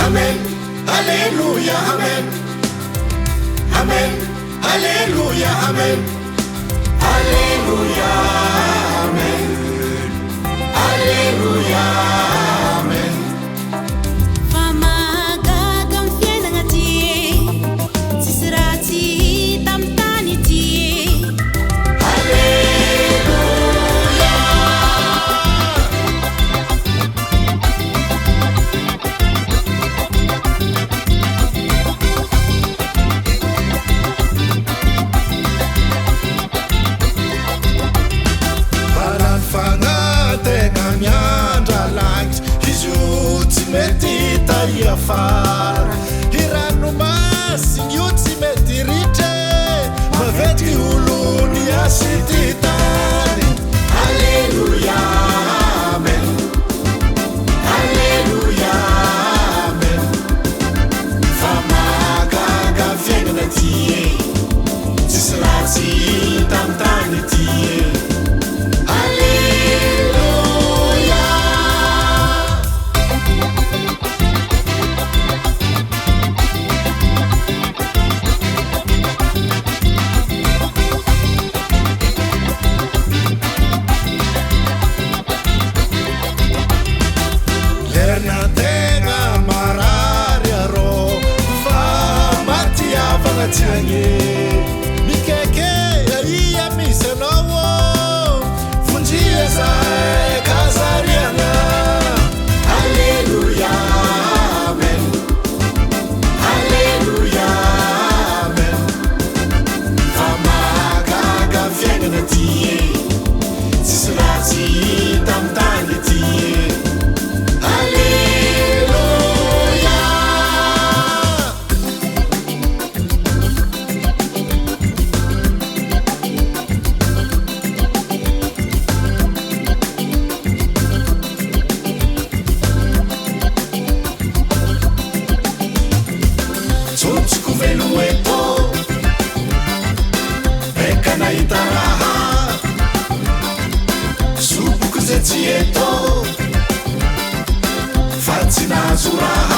amen alleluia amen amen alleluia amen alleluia amen alleluia amen famagaga mifiainagna ty tsisy raha tsy hita amy tany ty alleluia fanategna miandra langitry izy io tsy mety taiafara hirano masigny io tsy mety ritre mavetiky olony asy ty tany alleluia amen alleluia amen fa mahagaga fiaignana ty e tsisy raha tsy hita amy tany ty e mikeke ia misy anao vonjia zay kazariana alleluia amen alleluia amen fa mahagaga fiaignana ty e tsisy raha tsy hita amy tany ty e tsotsoko velo eto eka nahita raha soboko zay tsy eto fa tsy nahazo raha